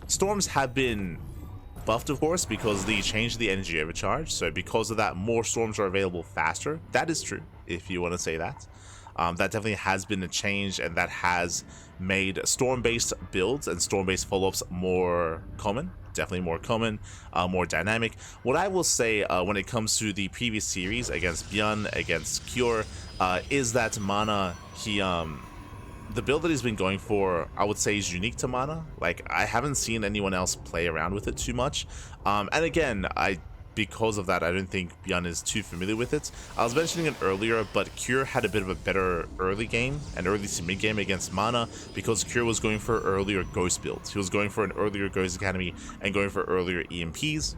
Storms have been buffed, of course, because they changed the energy overcharge. So because of that, more storms are available faster. That is true, if you want to say that. That definitely has been a change, and that has made storm-based builds and storm-based follow-ups more common. Definitely more common, more dynamic. What I will say when it comes to the previous series against Bjorn, against Cure, is that MaNa, the build that he's been going for, I would say, is unique to MaNa. Like, I haven't seen anyone else play around with it too much. And again, because of that, I don't think Bjorn is too familiar with it. I was mentioning it earlier, but Cure had a bit of a better early game, an early to mid game against MaNa, because Cure was going for earlier Ghost builds. He was going for an earlier Ghost Academy and going for earlier EMPs.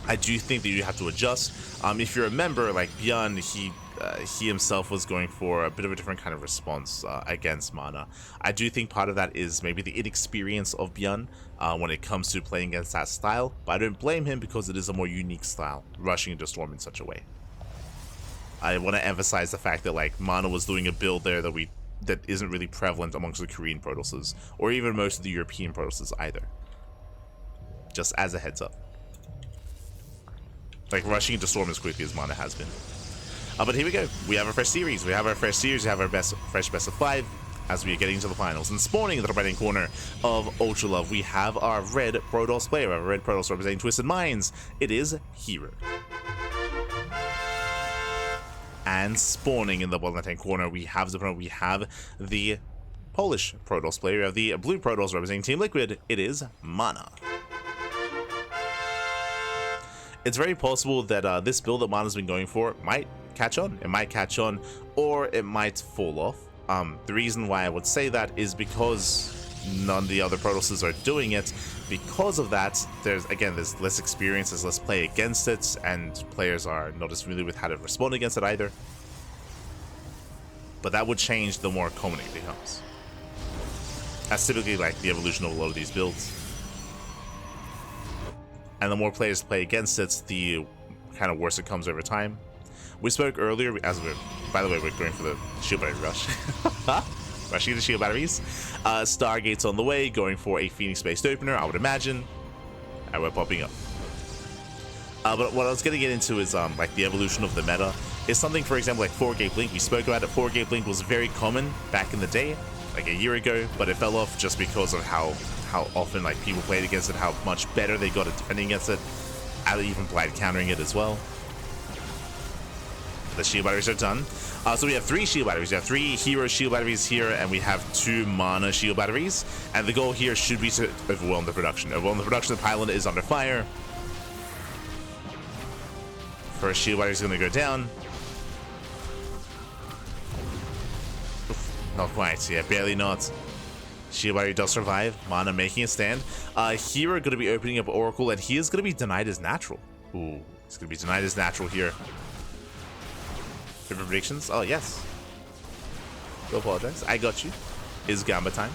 I do think that you have to adjust. If you remember, like Bjorn, he himself was going for a bit of a different kind of response against MaNa. I do think part of that is maybe the inexperience of Bjorn when it comes to playing against that style, but I don't blame him because it is a more unique style, rushing into Storm in such a way. I want to emphasize the fact that like MaNa was doing a build there that isn't really prevalent amongst the Korean Protosses, or even most of the European Protosses either. Just as a heads up. Like rushing into Storm as quickly as MaNa has been. But here we go. We have our fresh series. We have our fresh fresh best of 5 as we are getting to the finals. And spawning in the right-hand corner of Ultra Love, we have our red Protoss player. Our red Protoss representing Twisted Minds. It is herO. And spawning in the bottom left-hand corner, we have the Polish Protoss player. We have the blue Protoss representing Team Liquid. It is MaNa. It's very possible that this build that MaNa's been going for might catch on. It might catch on, or it might fall off. The reason why I would say that is because none of the other Protosses are doing it. Because of that, there's less experience, there's less play against it, and players are not as familiar with how to respond against it either. But that would change the more common it becomes. That's typically like the evolution of a lot of these builds. And the more players play against it, the kind of worse it comes over time. We spoke earlier, by the way, we're going for the shield battery rush. Rushing the shield batteries. Stargate's on the way, going for a Phoenix-based opener, I would imagine. And we're popping up. But what I was going to get into is like the evolution of the meta. Is something, for example, like 4-gate blink. We spoke about it. 4-gate blink was very common back in the day, like a year ago, but it fell off just because of how often like people played against it, how much better they got at defending against it. I even played countering it as well. The shield batteries are done. So we have 3 shield batteries. We have 3 herO shield batteries here, and we have 2 MaNa shield batteries. And the goal here should be to overwhelm the production. Overwhelm the production. The pylon is under fire. First shield battery is going to go down. Oof, not quite. Yeah, barely not. Shield battery does survive. MaNa making a stand. herO going to be opening up Oracle, and he is going to be denied as natural. Ooh, he's going to be denied as natural here. Favorite predictions? Oh, yes. Don't apologize. I got you. Is Gamba time.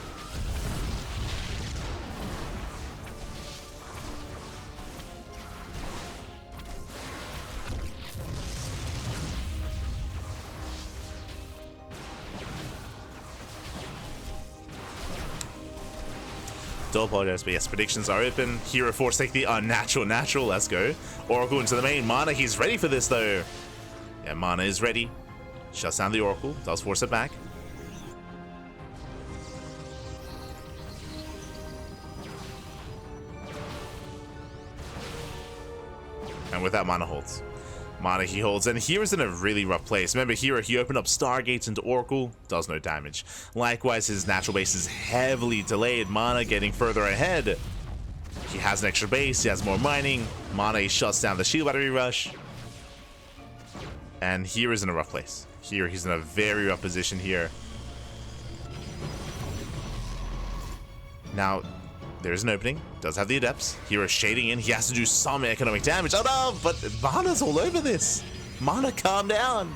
Don't apologize, but yes, predictions are open. herO force take the unnatural natural. Let's go. Oracle into the main. MaNa, he's ready for this though. Yeah, MaNa is ready. Shuts down the Oracle. Does force it back. And with that, MaNa holds. MaNa, he holds, and hero's in a really rough place. Remember, herO, he opened up Stargates into Oracle, does no damage. Likewise, his natural base is heavily delayed. MaNa getting further ahead. He has an extra base, he has more mining. MaNa, he shuts down the shield battery rush. And hero's in a rough place. herO, he's in a very rough position here. Now, there's an opening. Does have the adepts. herO shading in. He has to do some economic damage. Oh no, but MaNa's all over this. MaNa, calm down.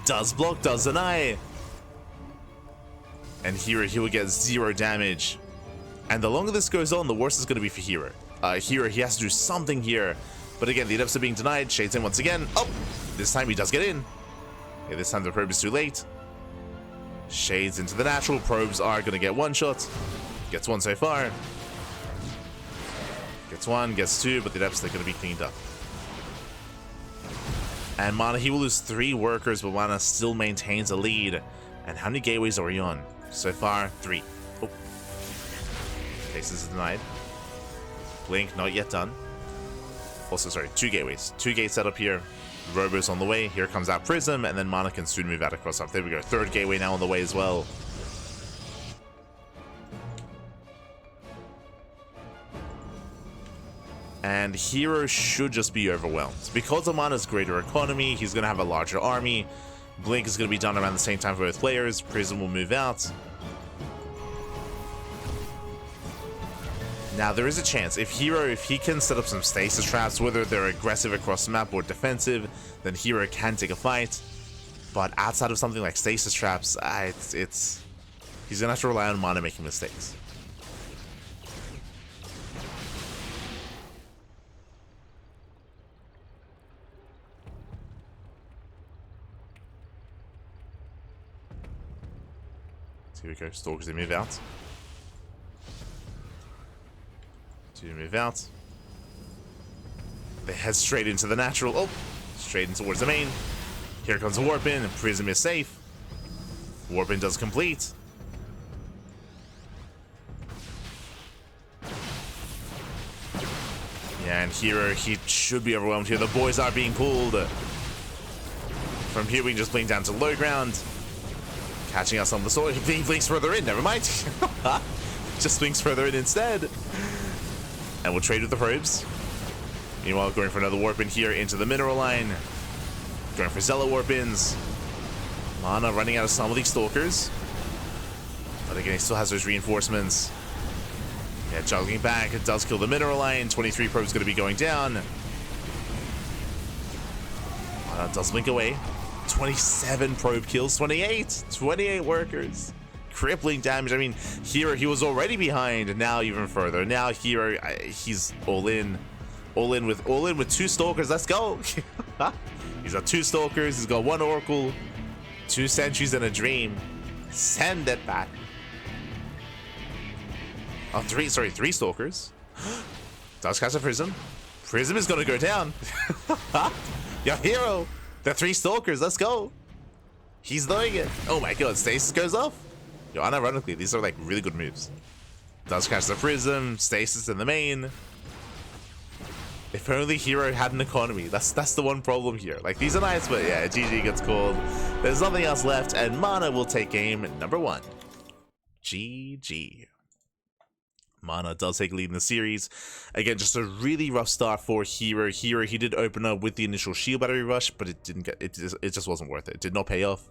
Does block, does deny. And herO, he will get 0 damage. And the longer this goes on, the worse it's going to be for herO. herO, he has to do something here. But again, the adepts are being denied. Shades in once again. Oh, this time he does get in. Okay, this time the probe is too late. Shades into the natural. Probes are going to get 1 shot. Gets 1 so far. Gets one, gets two, but the depths are going to be cleaned up. And MaNa, he will lose 3 workers, but MaNa still maintains a lead. And how many gateways are we on? So far, 3. Oh. Cases denied. Blink, not yet done. Also, sorry, 2 gateways. 2 gates set up here. Robo's on the way. Here comes that Prism, and then MaNa can soon move out across up. There we go. 3rd gateway now on the way as well. And herO should just be overwhelmed. Because of MaNa's greater economy, he's going to have a larger army. Blink is going to be done around the same time for both players. Prism will move out. Now, there is a chance. If he can set up some stasis traps, whether they're aggressive across the map or defensive, then herO can take a fight. But outside of something like stasis traps, he's going to have to rely on MaNa making mistakes. Here we go. Stalkers, they move out. 2 move out. They head straight into the natural. Oh, straight in towards the main. Here comes a warp in. Prism is safe. Warp in does complete. Yeah, and herO, he should be overwhelmed here. The boys are being pulled. From here, we can just blink down to low ground. Catching us on the sword. He blinks further in. Never mind. Just blinks further in instead. And we'll trade with the probes. Meanwhile, going for another warp in here into the mineral line. Going for Zealot warp ins. MaNa running out of some of these stalkers. But again, he still has those reinforcements. Yeah, juggling back. It does kill the mineral line. 23 probes going to be going down. MaNa does blink away. 27 probe kills. 28 workers. Crippling damage. I mean, herO, he was already behind. Now even further. Now herO, he's all in with 2 stalkers. Let's go. He's got 2 stalkers. He's got 1 oracle, 2 sentries, and a dream. Send it back. Oh, 3 stalkers. Does catch a prism. Prism is gonna go down. Yo, herO, the 3 stalkers. Let's go. He's doing it. Oh my god, stasis goes off. Yo, unironically, these are like really good moves. Does catch the prism, stasis in the main. If only herO had an economy. That's the one problem here. Like, these are nice, but yeah, GG gets called. There's nothing else left, and MaNa will take game number 1. GG. MaNa does take lead in the series. Again, just a really rough start for herO. herO, he did open up with the initial shield battery rush, but it just wasn't worth it. It did not pay off.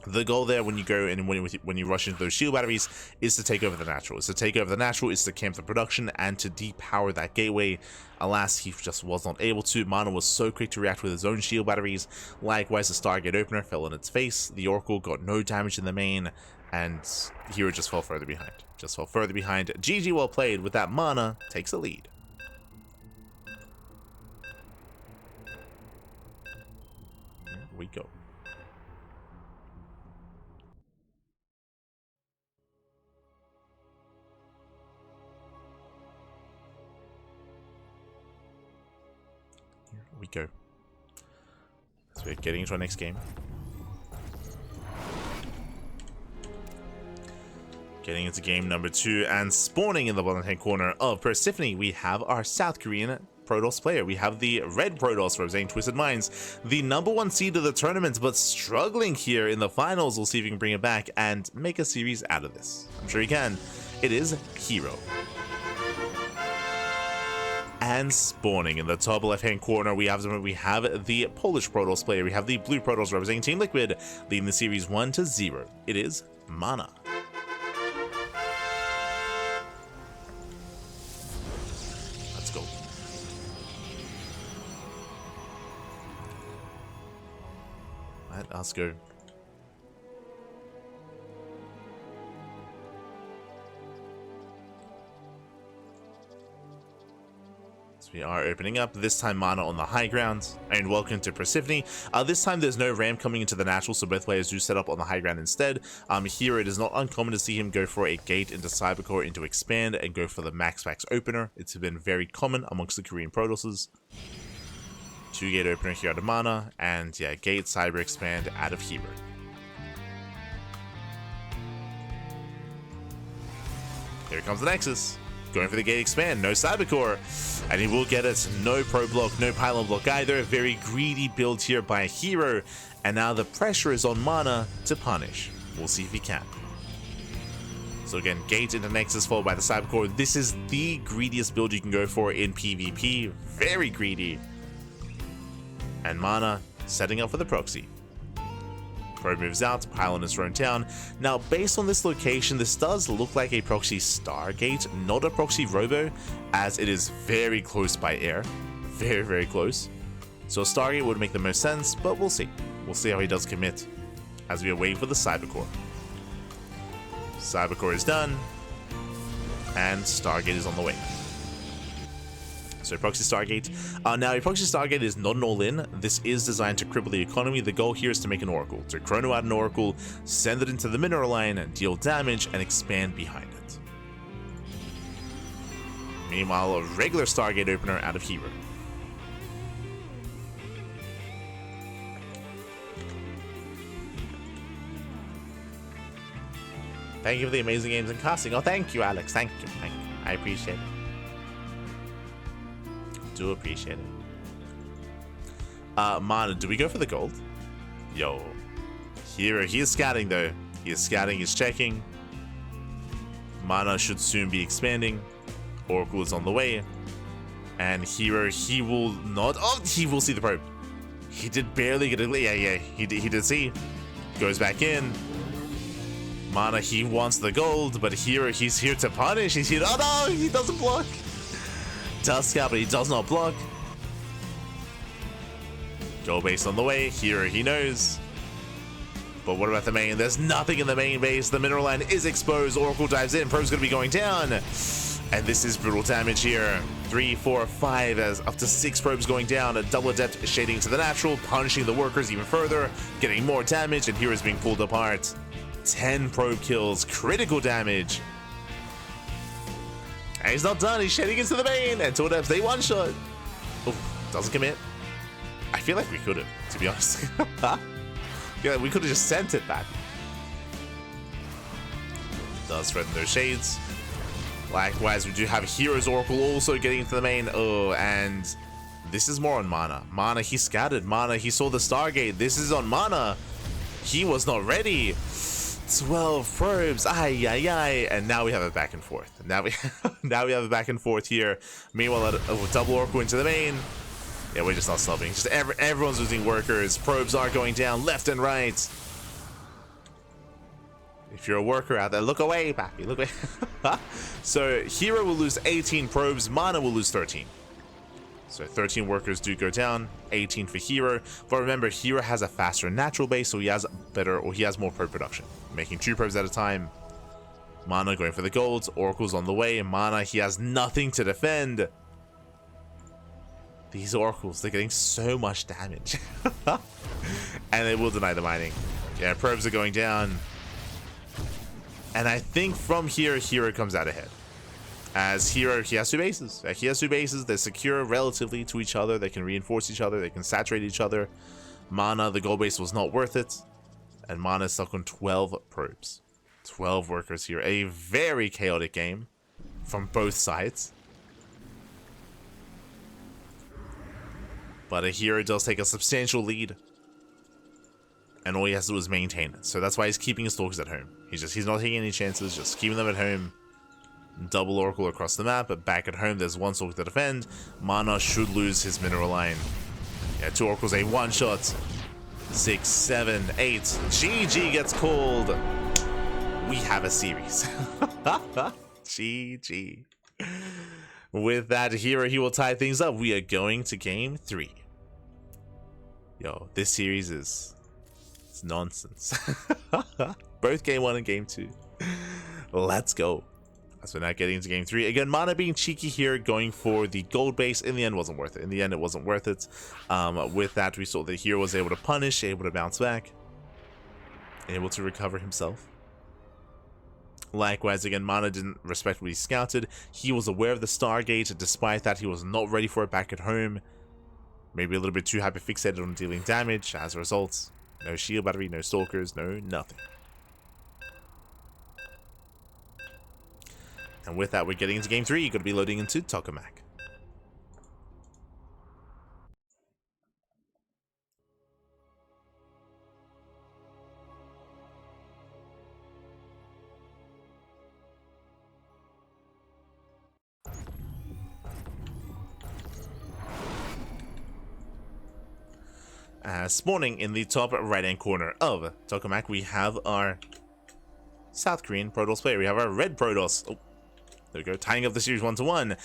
The goal there when you go and when you rush into those shield batteries is to take over the natural. Is to camp the production and to depower that gateway. Alas, he just was not able to. MaNa was so quick to react with his own shield batteries. Likewise, the Stargate opener fell on its face. The Oracle got no damage in the main, and herO just fell further behind. GG, well played. With that, MaNa takes the lead. Here we go. We go. So we're getting into our next game. Getting into game number 2 and spawning in the bottom hand corner of Persephone, we have our South Korean Protoss player. We have the red Protoss representing Twisted Minds, the number 1 seed of the tournament, but struggling here in the finals. We'll see if he can bring it back and make a series out of this. I'm sure he can. It is herO. And spawning in the top left-hand corner, we have the Polish Protoss player. We have the blue Protoss representing Team Liquid, leading the series 1-0. It is MaNa. Let's go. Let us go. So we are opening up, this time MaNa on the high ground, and welcome to Persephone. This time there's no ramp coming into the natural, so both players do set up on the high ground instead. Here it is not uncommon to see him go for a gate into Cybercore into expand and go for the max opener. It's been very common amongst the Korean Protosses. 2-gate opener here out of MaNa, and yeah, gate cyber expand out of herO. Here comes the Nexus. Going for the gate expand, no Cybercore, and he will get it. No pro block, no pylon block either. Very greedy build here by herO, and now the pressure is on MaNa to punish. We'll see if he can. So again, gate into Nexus followed by the Cybercore. This is the greediest build you can go for in PvP. Very greedy. And MaNa setting up for the proxy. Probe moves out, pylon is thrown down. Now, based on this location, this does look like a proxy Stargate, not a proxy Robo, as it is very close by air. Very, very close. So a Stargate would make the most sense, but we'll see. We'll see how he does commit as we are waiting for the Cybercore. Cybercore is done, and Stargate is on the way. So proxy Stargate. Now a proxy Stargate is not an all-in. This is designed to cripple the economy. The goal here is to make an Oracle, to chrono out an Oracle, send it into the mineral line, deal damage, and expand behind it. Meanwhile, a regular Stargate opener out of herO. Thank you for the amazing games and casting. Oh, thank you, Alex. Thank you. Thank you. I appreciate it. Do appreciate it. MaNa, do we go for the gold? Yo. herO, he is scouting though. He is scouting, he's checking. MaNa should soon be expanding. Oracle is on the way. And herO, he will not. Oh, he will see the probe. He did barely get it. Yeah, he did see. Goes back in. MaNa, he wants the gold, but herO, he's here to punish. He's here. Oh no, he doesn't block. Does scout, but he does not block. Gold base on the way. herO, he knows. But what about the main? There's nothing in the main base. The mineral line is exposed. Oracle dives in. Probe's going to be going down. And this is brutal damage here. 3, 4, 5, as up to 6 probes going down. A double adept shading to the natural, punishing the workers even further, getting more damage, and hero's being pulled apart. 10 probe kills, critical damage. And he's not done. He's shading into the main, and 2 adepts, they one-shot. Oh, doesn't commit. I feel like we could have, to be honest. Yeah, we could have just sent it back. Does threaten those shades. Likewise, we do have herO's Oracle also getting into the main. Oh, and this is more on MaNa. MaNa, he scouted. MaNa, he saw the Stargate. This is on MaNa. He was not ready. 12 probes. Ay, ay, ay. And now we have a back and forth. Now we have a back and forth here. Meanwhile, a double Oracle into the main. Yeah, we're just not stopping. Just everyone's losing workers. Probes are going down left and right. If you're a worker out there, look away, Pappy. Look away. So herO will lose 18 probes. MaNa will lose 13. So 13 workers do go down. 18 for herO. But remember, herO has a faster natural base, so he has better, or he has more probe production, making 2 probes at a time. MaNa going for the golds. Oracle's on the way. MaNa, he has nothing to defend. These oracles, they're getting so much damage. And they will deny the mining. Yeah, probes are going down. And I think from here, herO comes out ahead. As herO, he has 2 bases. He has 2 bases. They're secure relatively to each other. They can reinforce each other. They can saturate each other. MaNa, the gold base was not worth it. And MaNa is stuck on 12 probes. 12 workers here. A very chaotic game from both sides. But a herO does take a substantial lead. And all he has to do is maintain it. So that's why he's keeping his stalkers at home. He's not taking any chances, just keeping them at home. Double Oracle across the map, but back at home there's 1 stalker to defend. MaNa should lose his mineral line. Yeah, 2 Oracles, a one-shot. 6, 7, 8. GG gets called. We have a series. GG. With that herO, he will tie things up. We are going to game 3. Yo, this series is... it's nonsense. Both game 1 and game 2. Let's go. So now getting into game 3. Again, MaNa being cheeky here, going for the gold base. In the end, wasn't worth it. In the end, it wasn't worth it. With that, we saw that herO was able to punish, able to bounce back, able to recover himself. Likewise, again, MaNa didn't respect what he scouted. He was aware of the Stargate. Despite that, he was not ready for it back at home. Maybe a little bit too hyper-fixated on dealing damage. As a result, no shield battery, no stalkers, no nothing. And with that, we're getting into game 3. You're going to be loading into Tokamak. Spawning in the top right-hand corner of Tokamak, we have our South Korean Protoss player. We have our red Protoss. Oh, there we go, tying up the series 1-1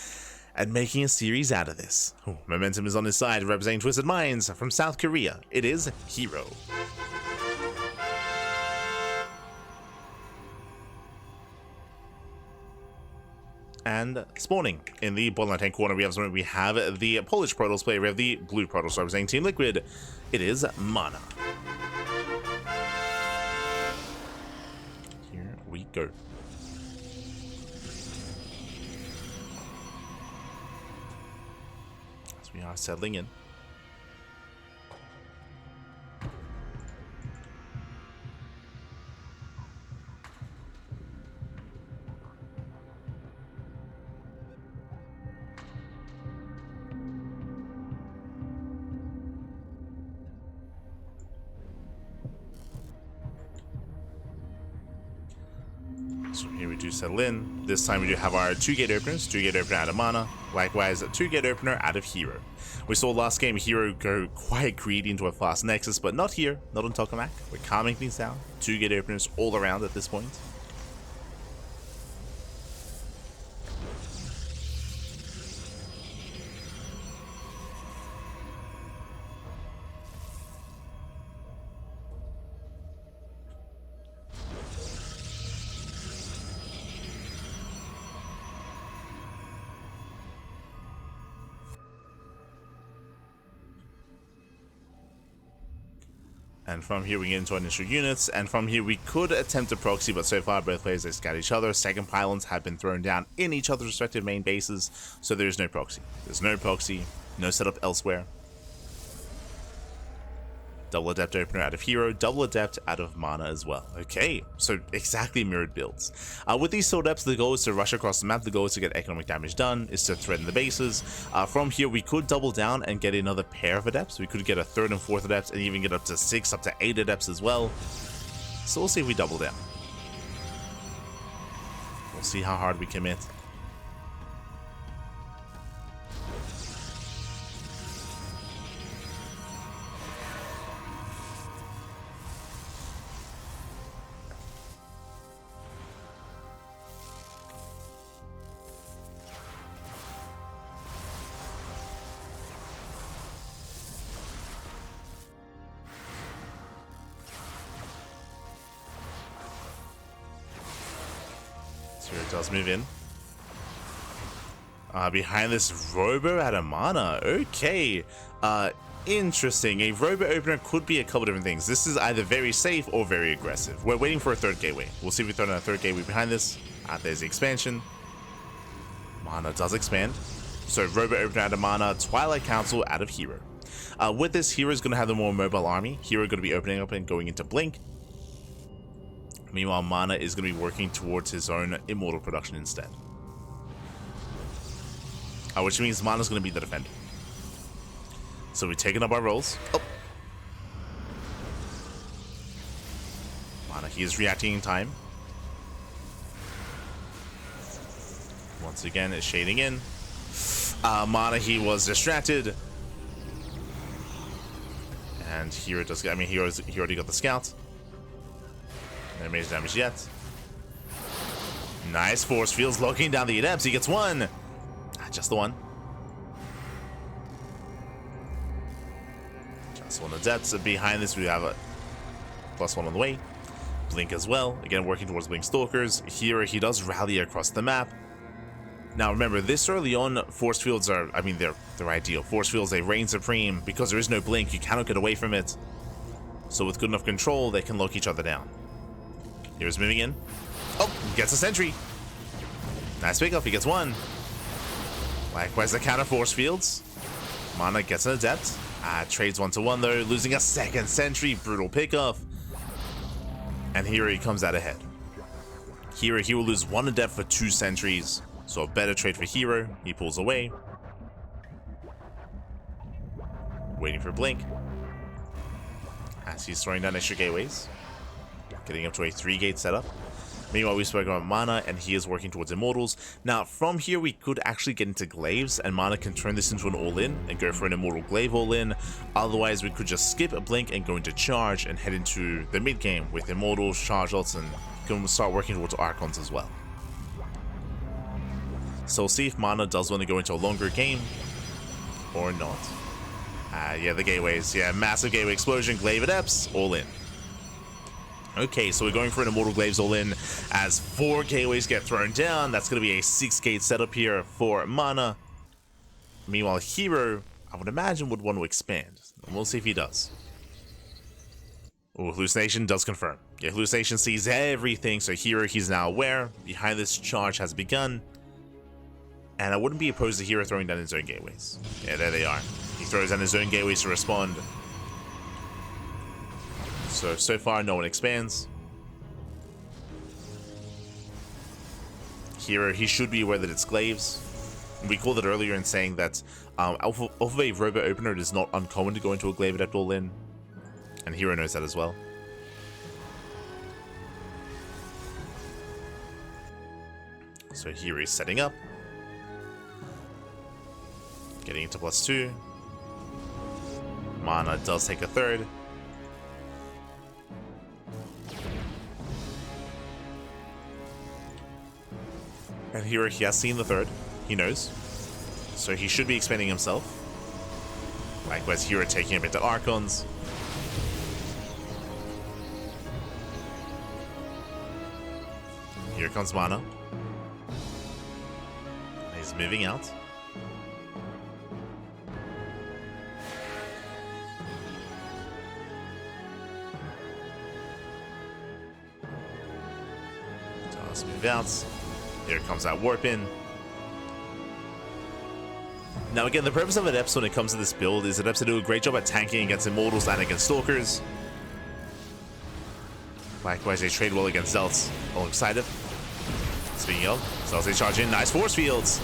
and making a series out of this. Oh, momentum is on his side, representing Twisted Minds from South Korea. It is herO. And spawning in the bottom left-hand corner, we have the Polish Protoss player. We have the blue Protoss representing Team Liquid. It is MaNa. Here we go. As we are settling in. So here we do settle in. This time we do have our 2-gate openers, 2-gate opener out of MaNa, likewise a 2-gate opener out of herO. We saw last game herO go quite greedy into a fast Nexus, but not here, not on Tokamak. We're calming things down. 2-gate openers all around at this point. And from here we get into our initial units, and from here we could attempt a proxy, but so far both players they scout each other. Second pylons have been thrown down in each other's respective main bases, so there is no proxy. There's no proxy, no setup elsewhere. Double Adept opener out of herO, double Adept out of MaNa as well. Okay, so exactly mirrored builds. With these soul Adepts, the goal is to rush across the map, the goal is to get economic damage done, is to threaten the bases. From here, we could double down and get another pair of Adepts. We could get a 3rd and 4th Adept, and even get up to 6, up to 8 Adepts as well. So we'll see if we double down. We'll see how hard we commit. It does move in. Behind this Robo out of MaNa. Okay. Interesting. A Robo opener could be a couple different things. This is either very safe or very aggressive. We're waiting for a 3rd gateway. We'll see if we throw in a 3rd gateway behind this. There's the expansion. MaNa does expand. So Robo opener out of MaNa, Twilight Council out of herO. With this, herO is going to have the more mobile army. herO going to be opening up and going into Blink. Meanwhile, MaNa is going to be working towards his own immortal production instead. Which means MaNa's going to be the defender. So we're taking up our rolls. Oh. MaNa, he is reacting in time. Once again, is shading in. MaNa, he was distracted. And herO does get, he already got the scout. No major damage yet. Nice force fields locking down the Adepts. He gets one. Just the one. Just one Adepts. Behind this, we have a +1 on the way. Blink as well, again working towards Blink Stalkers. Here he does rally across the map. Now remember, this early on, force fields are, I mean, they're ideal. Force fields, they reign supreme. Because there is no blink, you cannot get away from it. So with good enough control, they can lock each other down. Here's moving in. Oh, gets a sentry. Nice pickup, he gets one. Likewise, the counter force fields. MaNa gets an adept. Trades 1-to-1 though, losing a second sentry. Brutal pickup. And here he comes out ahead. Here he will lose 1 adept for 2 sentries. So a better trade for herO. He pulls away. Waiting for Blink. As he's throwing down extra gateways. Getting up to a 3-gate setup. Meanwhile, we spoke about MaNa, and he is working towards Immortals. Now, from here, we could actually get into Glaives, and MaNa can turn this into an all-in and go for an Immortal Glaive all-in. Otherwise, we could just skip a Blink and go into Charge and head into the mid-game with Immortals, Charge ults, and can start working towards Archons as well. So we'll see if MaNa does want to go into a longer game or not. Yeah, the gateways. Yeah, massive gateway explosion, Glaive Adepts, all in. Okay, so we're going for an Immortal Glaives all in as 4 gateways get thrown down. That's going to be a 6-gate setup here for MaNa. Meanwhile, herO, I would imagine, would want to expand. We'll see if he does. Oh, Hallucination does confirm. Yeah, Hallucination sees everything, so herO, he's now aware. Behind this charge has begun. And I wouldn't be opposed to herO throwing down his own gateways. Yeah, there they are. He throws down his own gateways to respond. So far, no one expands. herO, he should be aware that it's Glaives. We called it earlier in saying that off of a robot opener, it is not uncommon to go into a Glaive Adept all in. And herO knows that as well. So here he's setting up. Getting into +2. MaNa does take a 3rd. And here he has seen the 3rd. He knows. So he should be expanding himself. Likewise, herO taking a bit to Archons. Here comes MaNa. He's moving out. Let's move out. Here comes that warp in. Now again, the purpose of Adepts when it comes to this build is Adepts do a great job at tanking against Immortals and against Stalkers. Likewise, they trade well against Zelts. All excited. Speaking of, Zelts they charge in, nice force fields.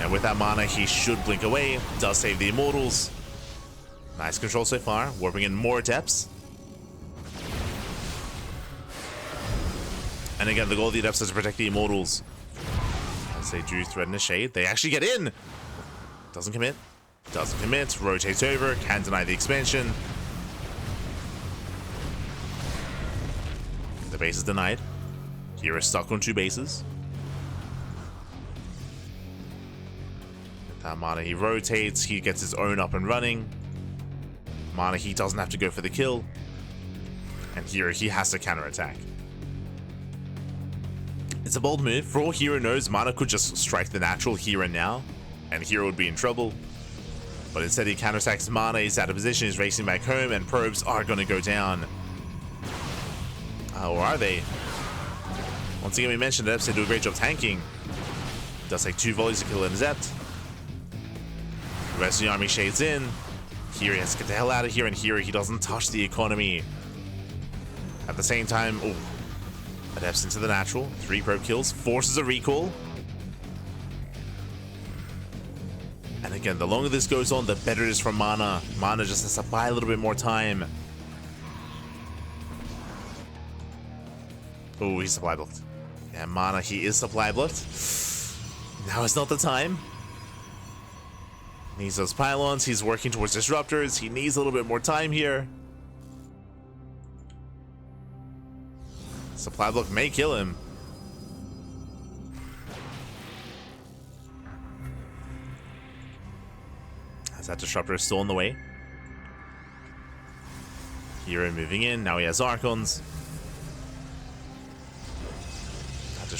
And with that MaNa, he should blink away. Does save the Immortals. Nice control so far, warping in more Adepts. And again, the goal of the Adepts is to protect the Immortals. As they do threaten a shade, they actually get in. Doesn't commit. Doesn't commit. Rotates over. Can deny the expansion. The base is denied. Here is stuck on 2 bases. With that MaNa, he rotates. He gets his own up and running. MaNa, he doesn't have to go for the kill. And here he has to counterattack. It's a bold move. For all herO knows, MaNa could just strike the natural here and now, and herO would be in trouble. But instead he counterattacks MaNa, he's out of position, he's racing back home, and probes are going to go down. Or are they? Once again, we mentioned Adepts, they do a great job tanking. Does take 2 volleys to kill an Adept. The rest of the army shades in. Here he has to get the hell out of here, and here he doesn't touch the economy. At the same time, oh, Adepts into the natural. 3 probe kills. Forces a recall. And again, the longer this goes on, the better it is for MaNa. MaNa just has to buy a little bit more time. Oh, he's supply blocked. Yeah, MaNa, he is supply blocked. Now is not the time. Needs those pylons. He's working towards disruptors. He needs a little bit more time here. Supply block may kill him. As that disruptor is still on the way. herO moving in. Now he has Archons.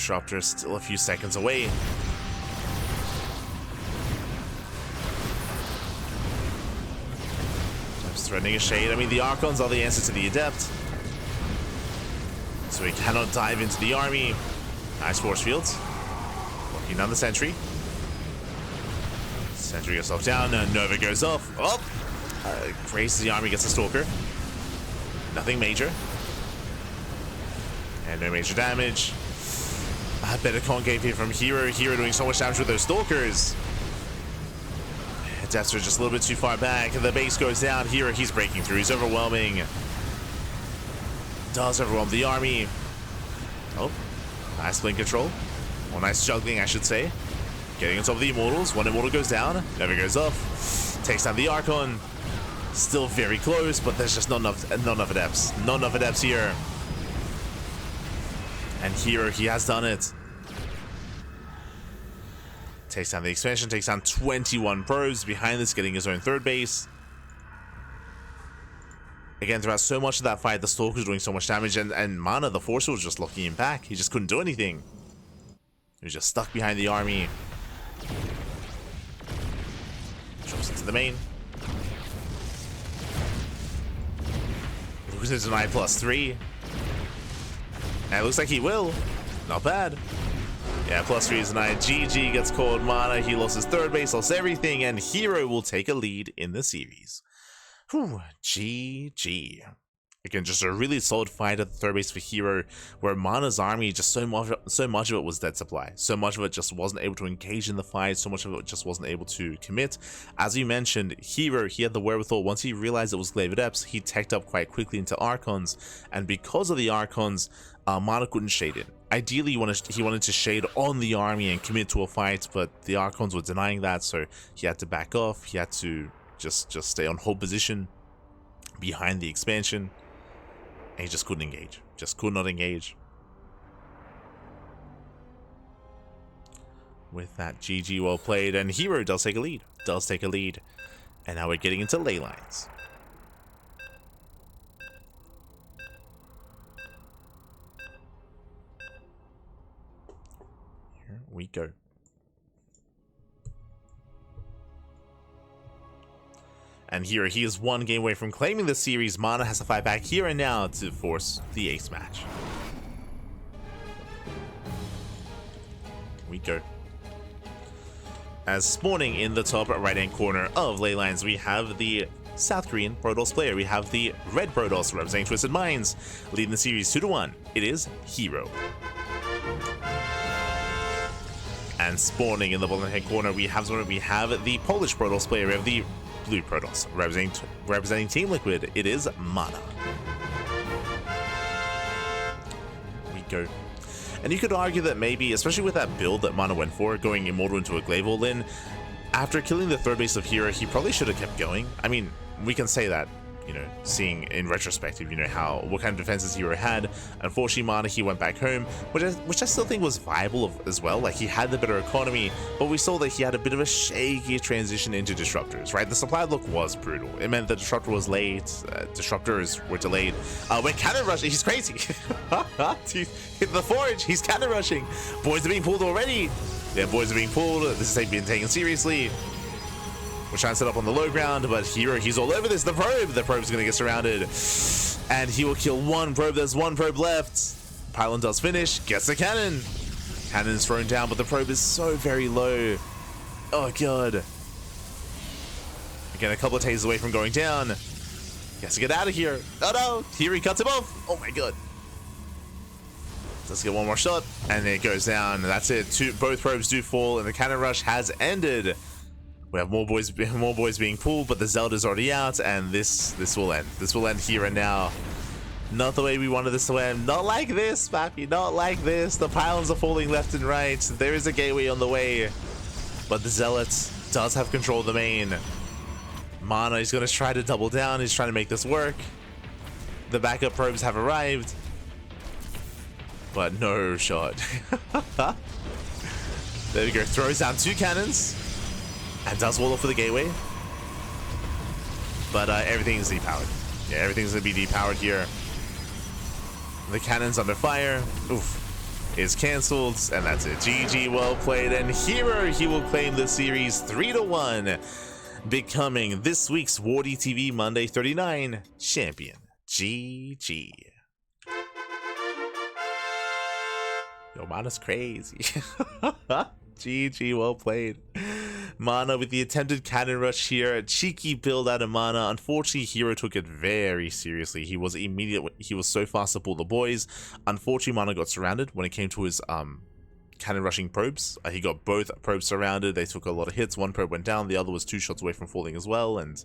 Disruptor still a few seconds away. Just threatening a shade. I mean, the Archons are the answer to the Adept. So he cannot dive into the army. Nice force fields. Locking down the sentry. Sentry gets knocked down. Nova goes off. Oh! Grazes the army, gets a Stalker. Nothing major. And no major damage. Better concave here from herO. herO doing so much damage with those Stalkers. Adepts are just a little bit too far back. The base goes down. herO, he's breaking through. He's overwhelming. Does overwhelm the army. Oh, nice blink control. Or nice juggling, I should say. Getting on top of the Immortals. One Immortal goes down. Never goes off. Takes down the Archon. Still very close, but there's just not enough Adepts. Not enough Adepts here. And herO, he has done it. Takes down the expansion. Takes down 21 probes. Behind this, getting his own third base. Again, throughout so much of that fight, the Stalker was doing so much damage, and MaNa, the Forcer, was just locking him back. He just couldn't do anything. He was just stuck behind the army. Drops into the main. Loses an I+3. And it looks like he will. Not bad. Yeah, +3 is an I. GG gets called. MaNa, he lost his third base, lost everything, and herO will take a lead in the series. Whew, GG. Again, just a really solid fight at the third base for herO, where MaNa's army, just so much of it was dead supply. So much of it just wasn't able to engage in the fight. So much of it just wasn't able to commit. As you mentioned, herO, he had the wherewithal. Once he realized it was Glaive Adepts, he teched up quite quickly into Archons. And because of the Archons, MaNa couldn't shade it. Ideally, he wanted to shade on the army and commit to a fight, but the Archons were denying that, so he had to back off. He had to just stay on hold position behind the expansion, and he just couldn't engage. Just could not engage. With that, GG, well played, and herO does take a lead. And now we're getting into ley lines. Here we go. And here he is one game away from claiming the series. MaNa has to fight back here and now to force the ace match. Here we go. As spawning in the top right-hand corner of ley lines, we have the South Korean Protoss player. We have the red Protoss representing Twisted Minds, leading the series 2-1. It is herO. And spawning in the bottom right-hand corner, we have the Polish Protoss player. We have the blue Protoss representing Team Liquid. It is MaNa. Here we go. And you could argue that maybe, especially with that build that MaNa went for, going Immortal into a Glaive All-In, after killing the third base of herO, he probably should have kept going. I mean, we can say that, you know, seeing in retrospective, you know, what kind of defenses herO had. Unfortunately, MaNa, he went back home, which I still think was viable as well. Like, he had the better economy, but we saw that he had a bit of a shaky transition into disruptors, right? The supply look was brutal. It meant the disruptor was late, disruptors were delayed. When cannon rushing, he's crazy. Hit the forge, he's cannon rushing. Boys are being pulled already. Yeah, boys are being pulled. This is being taken seriously. We're trying to set up on the low ground, but herO, he's all over this. The probe's gonna get surrounded, and he will kill one probe. There's one probe left. Pylon does finish, gets the cannon. Cannon is thrown down, but the probe is so very low. Oh god. Again, a couple of tasers away from going down. He has to get out of here. Oh no, herO cuts him off. Oh my god. Let's get one more shot, and it goes down. That's it. Both probes do fall, and the cannon rush has ended. We have more boys being pulled, but the Zealot is already out, and this will end. This will end here and now. Not the way we wanted this to end. Not like this, Pappy. Not like this. The pylons are falling left and right. There is a gateway on the way, but the Zealot does have control of the main. MaNa is going to try to double down. He's trying to make this work. The backup probes have arrived, but no shot. There we go. Throws down two cannons. And does wall off for the gateway. But everything is depowered. Yeah, everything's going to be depowered here. The cannon's under fire. Oof. is cancelled, and that's it. GG, well played, and herO, he will claim the series 3-1, becoming this week's WardiTV Monday 39 champion. GG. Yo, MaNa's crazy. GG, well played. MaNa with the attempted cannon rush here. A cheeky build out of MaNa. Unfortunately, herO took it very seriously. He was so fast to pull the boys. Unfortunately, MaNa got surrounded when it came to his cannon rushing probes. He got both probes surrounded. They took a lot of hits. One probe went down. The other was 2 shots away from falling as well. And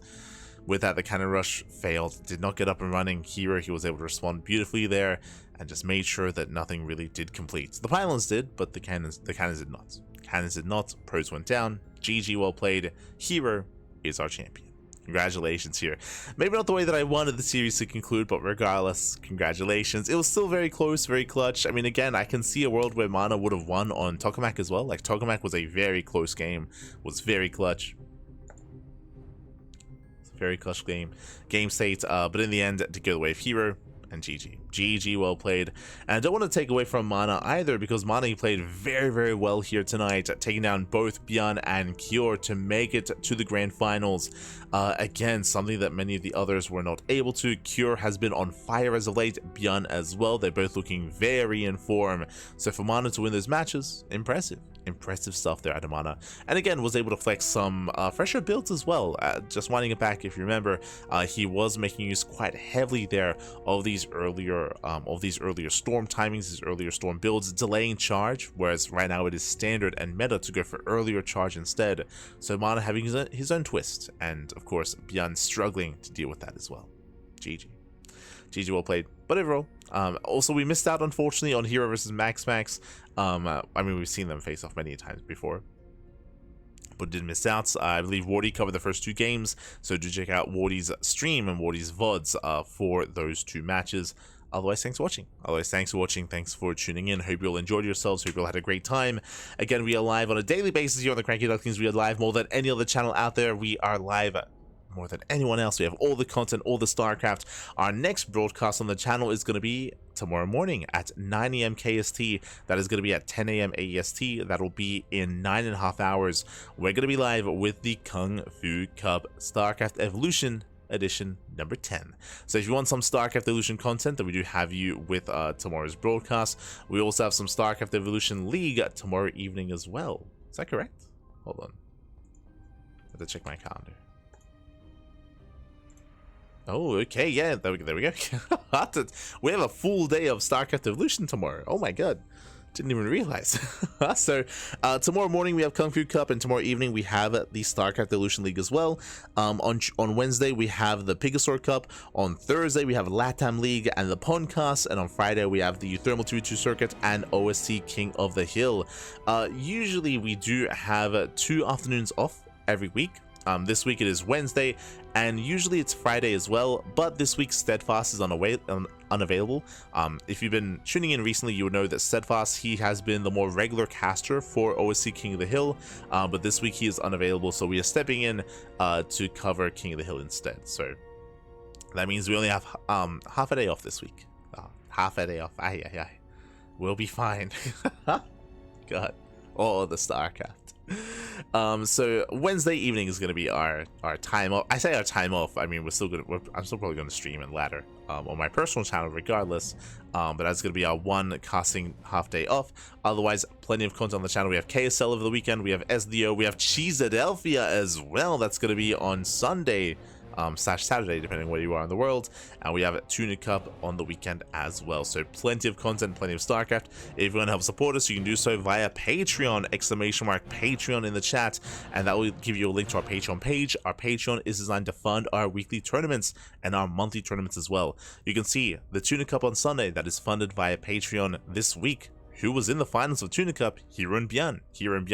with that, the cannon rush failed. Did not get up and running. herO, he was able to respond beautifully there and just made sure that nothing really did complete. The pylons did, but the cannons did not. Cannons did not. Probes went down. GG, well played. herO is our champion. Congratulations here. Maybe not the way that I wanted the series to conclude, but regardless, congratulations. It was still very close, very clutch. I mean, again, I can see a world where MaNa would have won on Tokamak as well. Like, Tokamak was a very close game, was very clutch. Very clutch game state, but in the end, to go the way of herO, and GG, well played. And I don't want to take away from MaNa either, because MaNa, he played very, very well here tonight, taking down both Byan and Kyor to make it to the grand finals. Again, something that many of the others were not able to. Kyor has been on fire as of late, Byan as well. They're both looking very in form. So for MaNa to win those matches, impressive stuff there out of MaNa. And again, was able to flex some fresher builds as well. Just winding it back, if you remember, he was making use quite heavily there of these earlier storm timings, these earlier storm builds, delaying charge, whereas right now it is standard and meta to go for earlier charge instead. So MaNa having his own twist, and of course Byan struggling to deal with that as well. GG, well played. But overall, also we missed out unfortunately on herO versus Max. I mean, we've seen them face off many times before, but did miss out. I believe Wardi covered the first 2 games, so do check out Wardi's stream and Wardi's VODs for those 2 matches. Otherwise, thanks for watching. Thanks for tuning in. Hope you all enjoyed yourselves. Hope you all had a great time. Again, we are live on a daily basis here on the CranKy Ducklings. We are live more than any other channel out there. We are live more than anyone else. We have all the content, all the StarCraft. Our next broadcast on the channel is going to be tomorrow morning at 9 AM KST. That is going to be at 10 AM AEST. That will be in 9.5 hours. We're going to be live with the Kung Fu Cup StarCraft Evolution Edition number 10. So if you want some StarCraft Evolution content, then we do have you with tomorrow's broadcast. We also have some StarCraft Evolution League tomorrow evening as well. Is that correct? Hold on. I have to check my calendar. Oh, okay, yeah, there we go. We have a full day of StarCraft Evolution tomorrow. Oh my god, didn't even realize. So tomorrow morning we have Kung Fu Cup, and tomorrow evening we have the StarCraft Evolution League as well. On Wednesday we have the Pegasaur Cup. On Thursday we have LATAM League and the Podcast, and on Friday we have the Thermal 2v2 Circuit and OSC King of the Hill. Usually we do have 2 afternoons off every week. This week it is Wednesday, and usually it's Friday as well, but this week Steadfast is unavailable. If you've been tuning in recently, you would know that Steadfast, he has been the more regular caster for OSC King of the Hill, but this week he is unavailable, so we are stepping in to cover King of the Hill instead. So that means we only have half a day off this week. Half a day off. We'll be fine. God. Oh, the StarCraft. So Wednesday evening is going to be our time off. I say our time off, I mean I'm still probably going to stream and ladder on my personal channel regardless, but that's going to be our one casting half day off. Otherwise, plenty of content on the channel. We have KSL over the weekend, we have SDO, we have Cheeseadelphia as well. That's going to be on Sunday / Saturday, depending where you are in the world, and we have Tuna Cup on the weekend as well. So plenty of content, plenty of StarCraft. If you want to help support us, you can do so via Patreon, !Patreon in the chat, and that will give you a link to our Patreon page. Our Patreon is designed to fund our weekly tournaments and our monthly tournaments as well. You can see the Tuna Cup on Sunday, that is funded via Patreon this week. Who was in the finals of Tuna Cup? herO and Byan.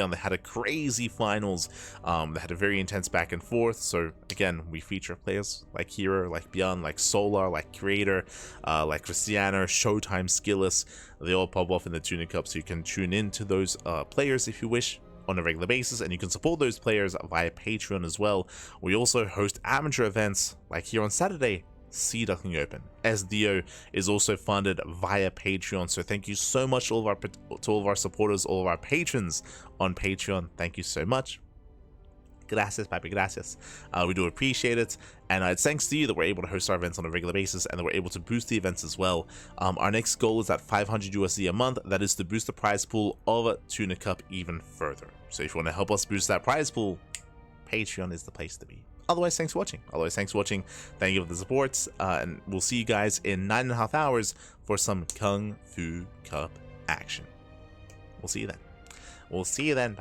They had a crazy finals. They had a very intense back and forth. So again, we feature players like herO, like Byan, like Solar, like Creator, like Christiana, Showtime, Skilless. They all pop off in the Tuna Cup, so you can tune in to those players if you wish on a regular basis, and you can support those players via Patreon as well. We also host amateur events like here on Saturday see Duckling open. SDO is also funded via Patreon, so thank you so much to all of our supporters, all of our patrons on Patreon. Thank you so much. Gracias, papi, gracias. We do appreciate it, and it's thanks to you that we're able to host our events on a regular basis, and that we're able to boost the events as well. Our next goal is at 500 USD a month. That is to boost the prize pool of Tuna Cup even further. So if you want to help us boost that prize pool, Patreon is the place to be. Otherwise, thanks for watching. Thank you for the support, and we'll see you guys in 9.5 hours for some Kung Fu Cup action. We'll see you then. We'll see you then.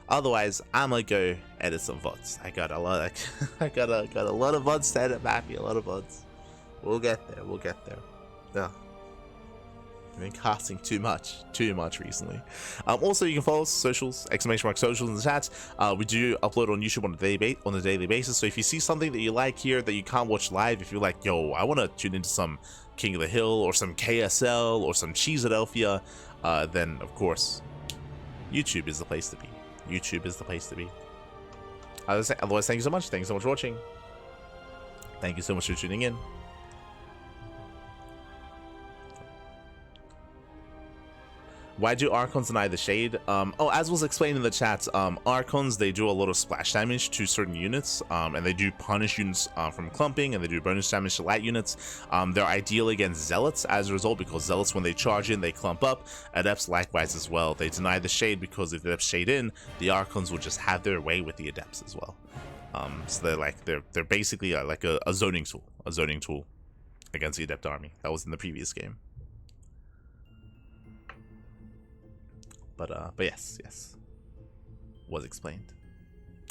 Otherwise, I'm gonna go edit some VODs. I got a lot of VODs to edit, Pappy. A lot of VODs. We'll get there. Yeah. I've been casting too much recently. Also, you can follow us socials, !socials in the chat. We do upload on YouTube on a daily basis. So if you see something that you like here that you can't watch live, if you're like, yo, I want to tune into some King of the Hill or some KSL or some Cheeseadelphia, then of course, YouTube is the place to be. Otherwise, thank you so much. Thanks so much for watching. Thank you so much for tuning in. Why do Archons deny the shade? As was explained in the chat, Archons, they do a lot of splash damage to certain units, and they do punish units from clumping, and they do bonus damage to light units. They're ideal against Zealots as a result, because Zealots, when they charge in, they clump up. Adepts likewise as well. They deny the shade because if the Adepts shade in, the Archons will just have their way with the Adepts as well. So they're basically like a zoning tool against the Adept army. That was in the previous game. But yes, was explained.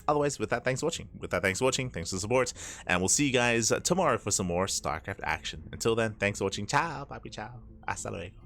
Otherwise, with that, thanks for watching. Thanks for the support, and we'll see you guys tomorrow for some more StarCraft action. Until then, thanks for watching. Ciao, papi, ciao. Hasta luego.